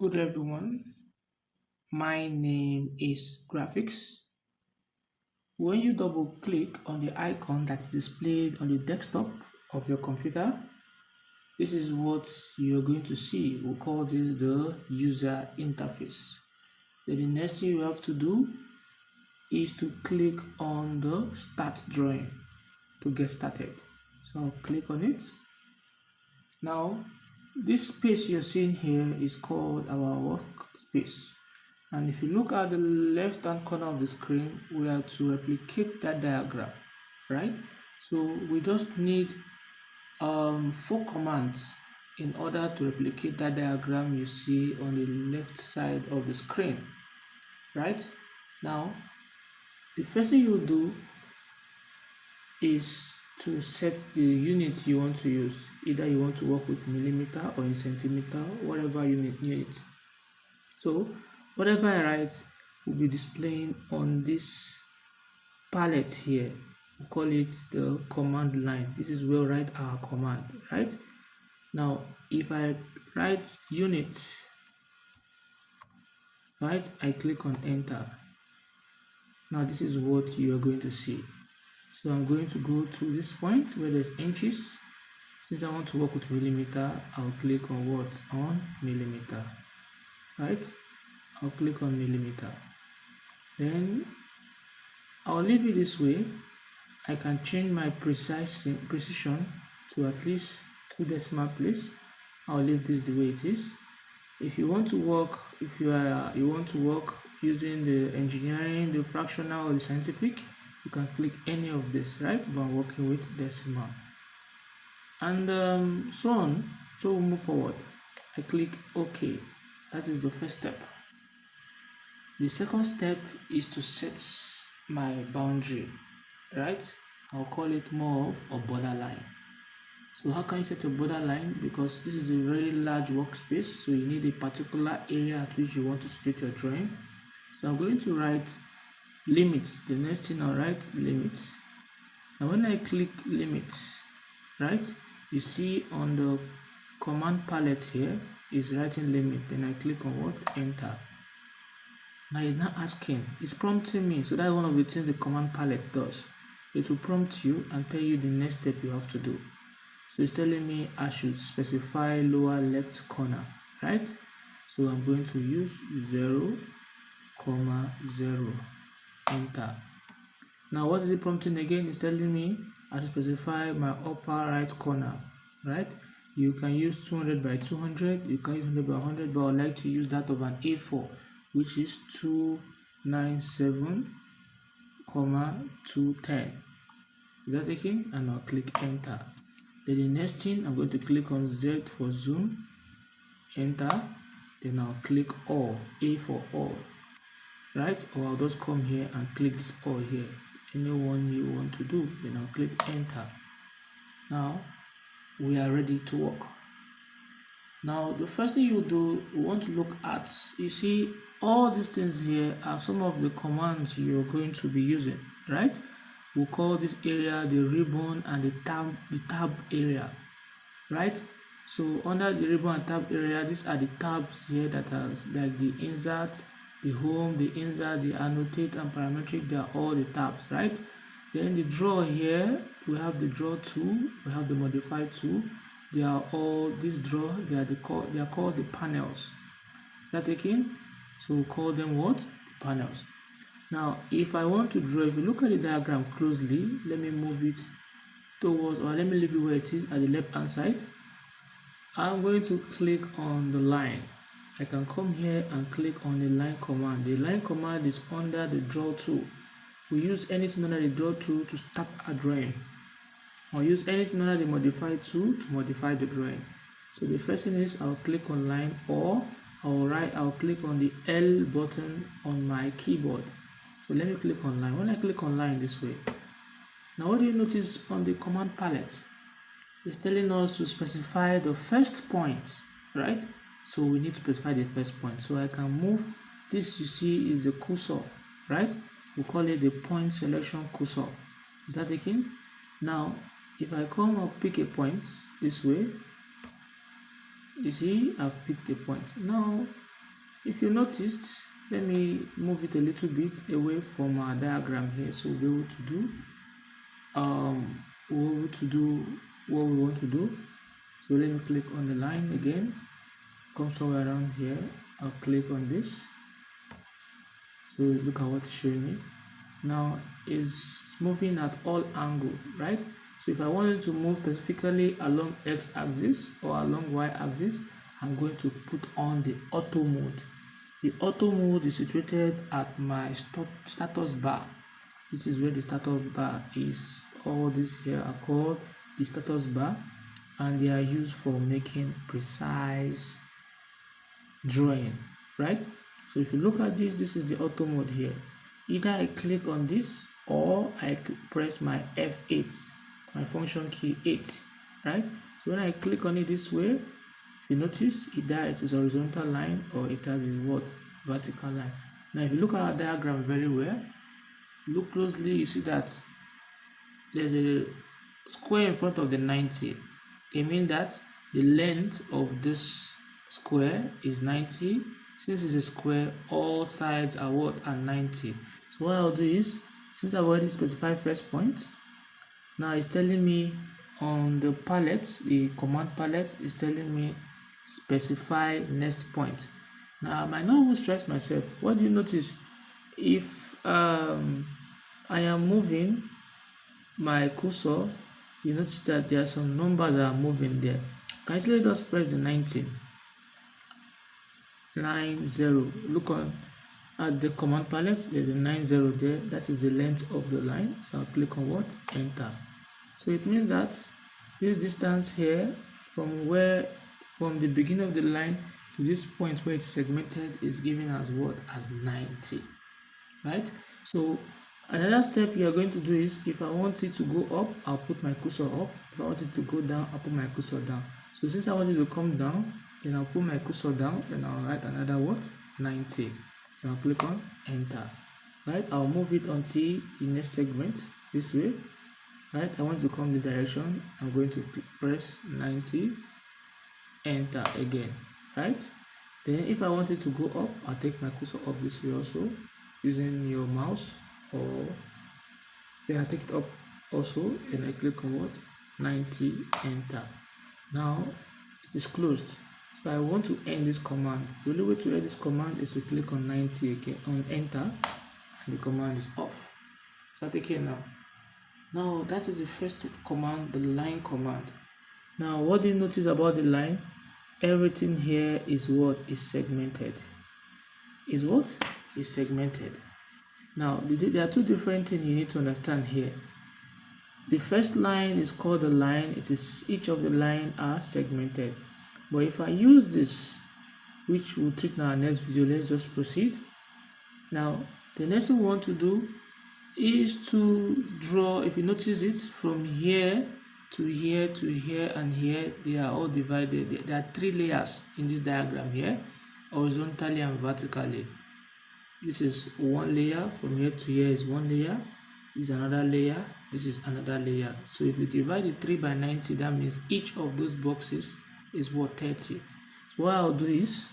Good everyone, my name is Graphics. When you double click on the icon that is displayed on the desktop of your computer, this is what you're going to see. We'll call this the user interface. Then the next thing you have to do is to click on the start drawing to get started. So I'll click on it. Now, this space you're seeing here is called our workspace. And if you look at the left hand corner of the screen, we are to replicate that diagram, right? So we just need 4 commands in order to replicate that diagram you see on the left side of the screen, right? Now, the first thing you do is to set the unit you want to use. Either you want to work with millimeter or in centimeter, whatever unit. So whatever I write will be displaying on this palette here. We call it the command line. This is where we write our command, right? Now if I write unit, right, I click on enter. Now this is what you are going to see. So I'm going to go to this point where there's inches. Since I want to work with millimeter, I'll click on what? On millimeter, right? I'll click on millimeter. Then I'll leave it this way. I can change my precision to at least 2 decimal place. I'll leave this the way it is. If you want to work, you want to work using the engineering, the fractional, or the scientific, you can click any of this, right? But I'm working with decimal, and so on. So we'll move forward. I click OK. That is the first step. The second step is to set my boundary, right? I'll call it more of a borderline. So how can you set a borderline? Because this is a very large workspace, so you need a particular area at which you want to state your drawing. So I'm going to write limits. The next thing I'll write limits. Now when I click limits, right, you see on the command palette here is writing limit. Then I click on what? Enter. Now it's not asking, it's prompting me. So that's one of the things the command palette does. It will prompt you and tell you the next step you have to do. So it's telling me I should specify lower left corner, right? So I'm going to use 0, 0. Enter. Now what is it prompting again? It's telling me I should specify my upper right corner, right? You can use 200 by 200, you can use 100 by 100, but I like to use that of an A4, which is 297, 210. Is that taking? And I'll click enter. Then the next thing, I'm going to click on Z for zoom, enter. Then I'll click all, A for all, right? Or I'll just come here and click this all here. Anyone you want to do, then I'll click enter. Now we are ready to work. Now the first thing you do, you want to look at, you see all these things here are some of the commands you're going to be using, right? We'll call this area the ribbon and the tab area, right? So under the ribbon and tab area, these are the tabs here that are like the insert, the home, the insert, the annotate, and parametric. They are all the tabs, right? Then the draw here, we have the draw tool, we have the modify tool. They are all this draw. They are called the panels. Is that taken? So we'll call them what? The panels. Now, if I want to draw, if you look at the diagram closely, let me move it towards, or let me leave it where it is at the left hand side. I'm going to click on the line. I can come here and click on the line command. The line command is under the draw tool. We use anything under the draw tool to start a drawing, or use anything under the modify tool to modify the drawing. So the first thing is I'll click on line, or I'll click on the L button on my keyboard. So let me click on line. When I click on line this way, now what do you notice on the command palette? It's telling us to specify the first point, right? So we need to specify the first point. So I can move this, you see, is the cursor, right? We call it the point selection cursor. Is that taken? Now if I come up, pick a point this way, you see I've picked a point. Now if you noticed, let me move it a little bit away from our diagram here, so we'll be able to do what we want to do. So let me click on the line again, come somewhere around here, I'll click on this. So look at what it's showing me now. Is moving at all angles, right? So if I wanted to move specifically along x-axis or along y-axis, I'm going to put on the auto mode. The auto mode is situated at my status bar. This is where the status bar is. All these here are called the status bar, and they are used for making precise drawing, right? So if you look at this, this is the auto mode here. Either I click on this or I press my F8, my function key 8, right? So when I click on it this way, if you notice, either it is a horizontal line or it has a what? Vertical line. Now if you look at our diagram very well, look closely, you see that there's a square in front of the 90. It means that the length of this square is 90. Since it's a square, all sides are what? Are 90. So what I'll do is, since I've already specified first points, now it's telling me on the palette, the command palette is telling me specify next point. Now I might not even stress myself. What do you notice? If I am moving my cursor, you notice that there are some numbers that are moving there. Can you easily just press the 90, 90. Look on at the command palette, there's a 90 there. That is the length of the line. So I'll click on what? Enter. So it means that this distance here from the beginning of the line to this point where it's segmented is given as what? As 90, right? So another step you are going to do is, if I want it to go up, I'll put my cursor up. If I want it to go down, I'll put my cursor down. So since I want it to come down, then I'll put my cursor down, then I'll write another what? 90. Then I'll click on enter. Right? I'll move it until the next segment this way. Right? I want to come this direction. I'm going to press 90, enter again. Right? Then if I want it to go up, I'll take my cursor up this way also using your mouse, or then I take it up also, and I click on what? 90, enter. Now it is closed. So I want to end this command. The only way to end this command is to click on 90 again, on enter, and the command is off. Start again now. Now that is the first command, the line command. Now what do you notice about the line? Everything here is what? Is segmented. Is what? Is segmented. Now there are two different things you need to understand here. The first line is called the line. It is each of the line are segmented. But if I use this, which we'll treat in our next video, let's just proceed. Now the next thing we want to do is to draw. If you notice it, from here to here to here and here, they are all divided. There are three layers in this diagram here, horizontally and vertically. This is one layer. From here to here is one layer. This is another layer. This is another layer. So if you divide it 3 by 90, that means each of those boxes is what? 30. So what I'll do is,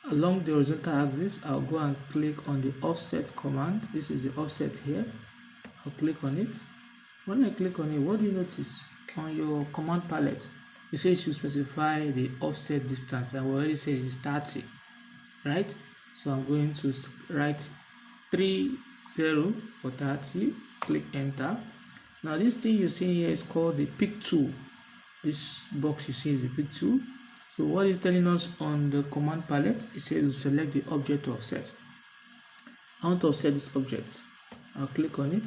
along the horizontal axis, I'll go and click on the offset command. This is the offset here. I'll click on it. When I click on it, what do you notice? On your command palette, it says you specify the offset distance. I already said it's 30, right? So I'm going to write 30 for 30. Click enter. Now this thing you see here is called the pick tool. This box you see is the pick tool. So what is telling us on the command palette, it says to select the object to offset. I want to offset this object. I'll click on it.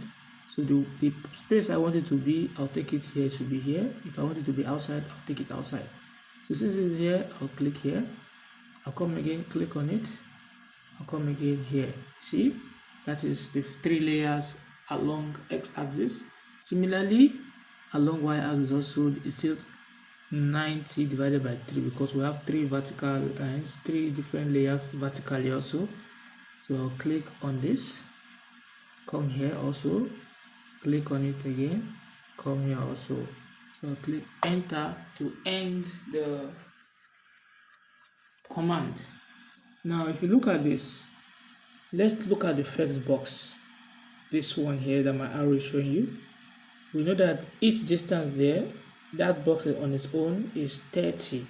So the space I want it to be, I'll take it here. It should be here. If I want it to be outside, I'll take it outside. So since it's here, I'll click here. I'll come again, click on it. I'll come again here. See, that is the 3 layers along x-axis. Similarly, along y-axis also, it's still 90 divided by 3, because we have 3 vertical lines, 3 different layers vertically also. So I'll click on this, come here also, click on it again, come here also. So I'll click enter to end the command. Now if you look at this, let's look at the first box, this one here that my arrow is showing you. We know that each distance there, that box on its own is 30,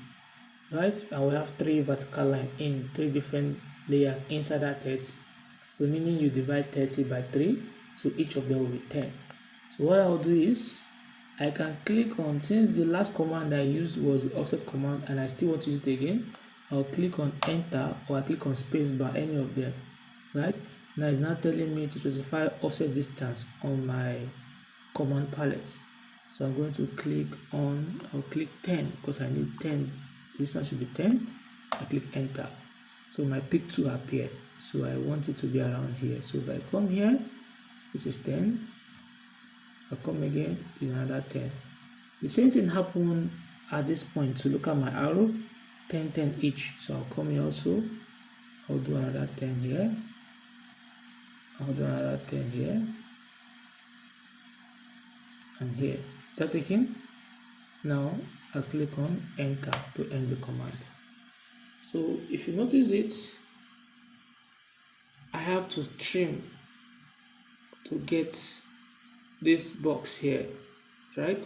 right? And we have 3 vertical lines in 3 different layers inside that 30. So meaning you divide 30 by 3, so each of them will be 10. So what I'll do is, I can click on, since the last command I used was the offset command and I still want to use it again, I'll click on enter or I click on space bar, any of them, right? Now it's now telling me to specify offset distance on my command palette. So I'm going to click on, I'll click 10 because I need 10, distance should be 10. I click enter. So my pick 2 appeared. So I want it to be around here. So if I come here, this is 10. I come again, is another 10. The same thing happened at this point. So look at my arrow, 10, 10 each. So I'll come here also, I'll do another 10 here. I'll do another 10 here. And here. Is that taken? Now I'll click on enter to end the command. So if you notice it, I have to trim to get this box here, right?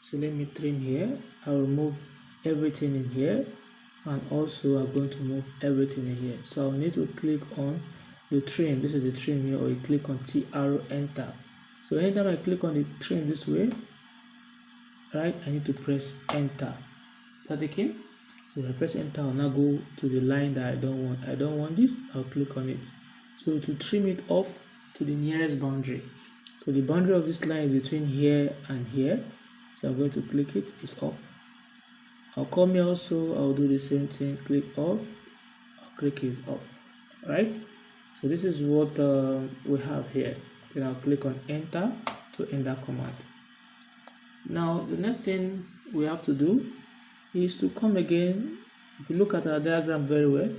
So let me trim here. I'll remove everything in here, and also I'm going to move everything in here. So I'll need to click on the trim. This is the trim here, or you click on T arrow enter. So anytime I click on the trim this way, right, I need to press enter. Is that the key? So if I press enter, I'll now go to the line that I don't want. I don't want this, I'll click on it. So to trim it off to the nearest boundary. So the boundary of this line is between here and here. So I'm going to click it, it's off. I'll come here also, I'll do the same thing, click off, I'll click it off, right? So this is what we have here. Then I'll click on enter to end that command. Now the next thing we have to do is to come again. If you look at our diagram very well,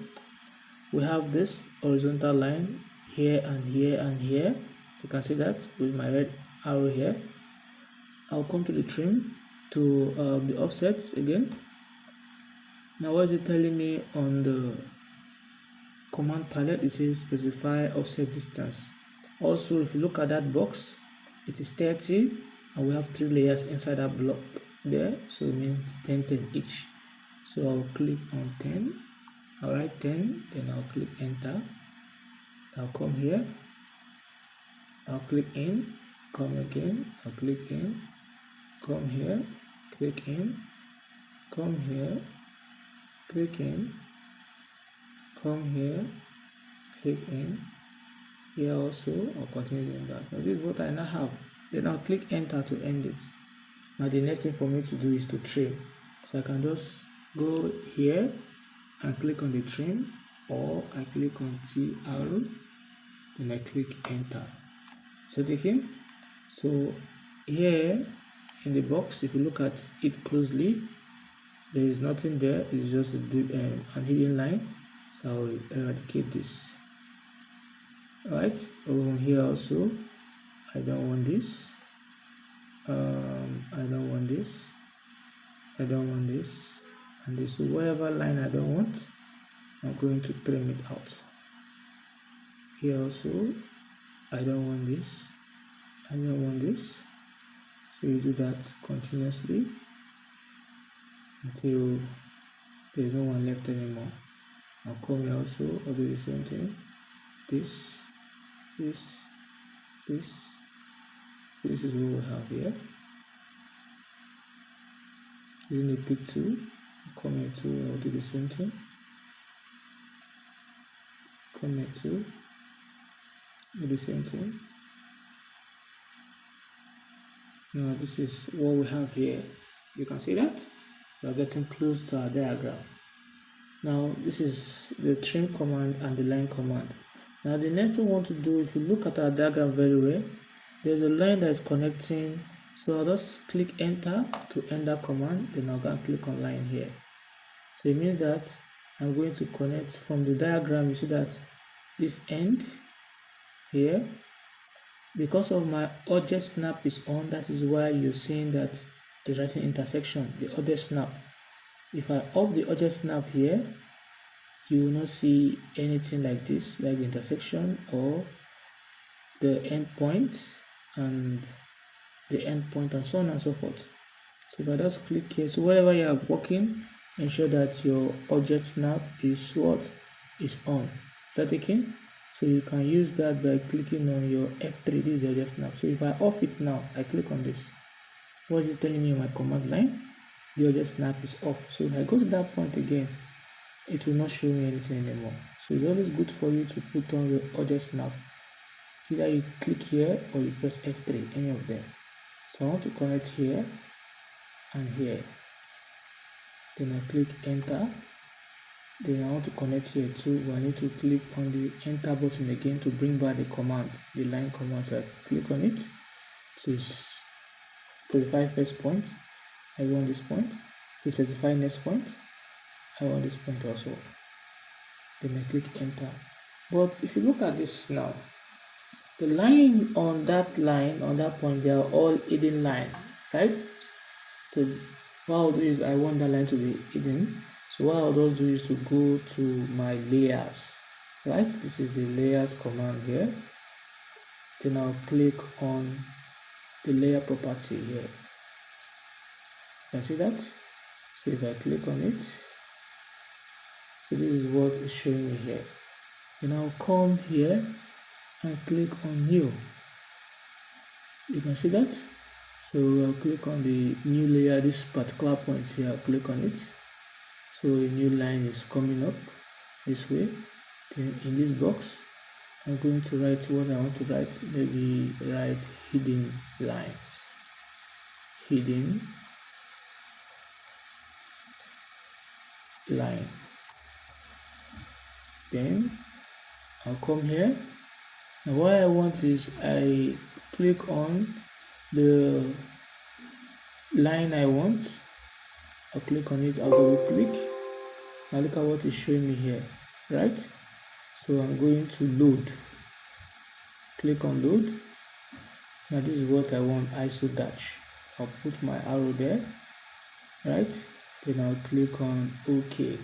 we have this horizontal line here and here and here. You can see that with my red arrow here. I'll come to the trim to the offsets again. Now what is it telling me on the command palette? It says specify offset distance. Also, if you look at that box, it is 30 and we have 3 layers inside that block there, so it means 10, 10 each. So I'll click on 10, I'll write 10, then I'll click enter. I'll come here, I'll click in, come again, I'll click in, come here, click in, come here, click in, come here, click in. Here also, I'll continue doing that. Now this is what I now have. Then I'll click enter to end it. Now the next thing for me to do is to trim. So I can just go here and click on the trim, or I click on T arrow, then I click enter. So taking. So here in the box, if you look at it closely, there is nothing there. It's just a hidden line. So I'll eradicate this. Alright, over here also, I don't want this. I don't want this. I don't want this. And this, so whatever line I don't want, I'm going to trim it out. Here also, I don't want this. I don't want this. So you do that continuously until there's no one left anymore. I'll come here also, I'll do the same thing. This. So this is what we have here. Using the pick 2, come here too, I'll do the same thing. Come here too, do the same thing. Now this is what we have here. You can see that we are getting close to our diagram. Now this is the trim command and the line command. Now the next thing we want to do, if you look at our diagram very well, there's a line that is connecting. So I'll just click enter to end that command, then I'll go and click on line here. So it means that I'm going to connect from the diagram. You see that this end here, because of my object snap is on, that is why you're seeing that it's writing intersection, the object snap. If I off the object snap here, you will not see anything like this, like the intersection or the endpoint and the endpoint and so on and so forth. So if I just click here, so wherever you are working, ensure that your object snap is what is on. Is that taken? So you can use that by clicking on your F3. This is your object snap. So if I off it now, I click on this. What is it telling me on my command line? The object snap is off. So if I go to that point again, it will not show me anything anymore. So it's always good for you to put on your object snap. Either you click here or you press F3, any of them. So I want to connect here and here. Then I click enter. Then I want to connect here too, but I need to click on the enter button again to bring back the command, the line command. So I click on it. So it's specify first point. I want this point. To specify next point, I want this point also. Then I click enter. But if you look at this now, the line on that point, they are all hidden line, right? So what I'll do is I want that line to be hidden. So what I'll do is to go to my layers, right? This is the layers command here. Then I'll click on the layer property here. Can you see that? So if I click on it, so this is what is showing me here. Then I'll come here and click on new. You can see that. So I'll click on the new layer, this particular point here. I'll click on it. So a new line is coming up this way. Then in this box, I'm going to write what I want to write. Maybe write hidden lines. Hidden line. Then I'll come here. And what I want is I click on the line I want. I'll click on it. I'll double click. Now look at what is showing me here, right? So I'm going to load. Click on load. Now this is what I want, ISO dash. I'll put my arrow there, right? Then I'll click on OK.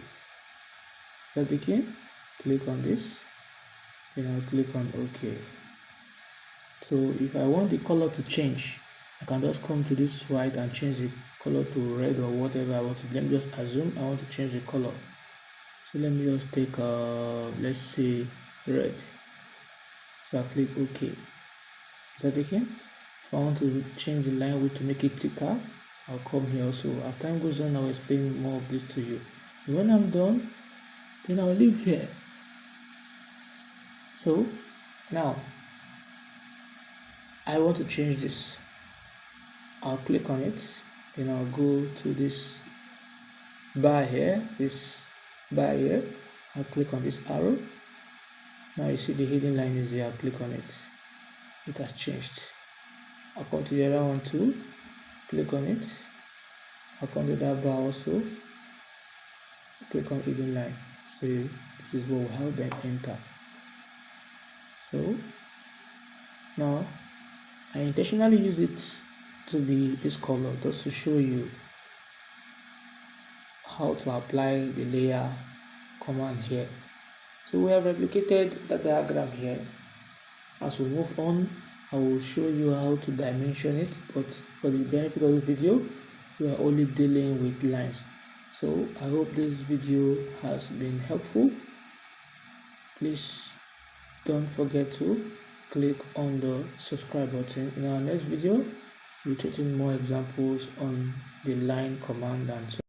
That again, click on this. Then I'll click on OK. So if I want the color to change, I can just come to this white and change the color to red or whatever I want to. Let me just assume I want to change the color. So let me just take let's say red. So I click OK. Is that okay? If I want to change the line width to make it thicker, I'll come here also. As time goes on, I'll explain more of this to you. And when I'm done, then I'll leave here. So now I want to change this. I'll click on it, then I'll go to this bar here, I'll click on this arrow. Now you see the hidden line is here. I'll click on it. It has changed. I'll come to the other one too, click on it. I'll come to that bar also, click on hidden line. So this is what will help them enter. So now I intentionally use it to be this color just to show you how to apply the layer command here. So we have replicated the diagram here. As we move on, I will show you how to dimension it, but for the benefit of the video, we are only dealing with lines. So I hope this video has been helpful. Please don't forget to click on the subscribe button. In our next video, we'll be taking more examples on the line command and so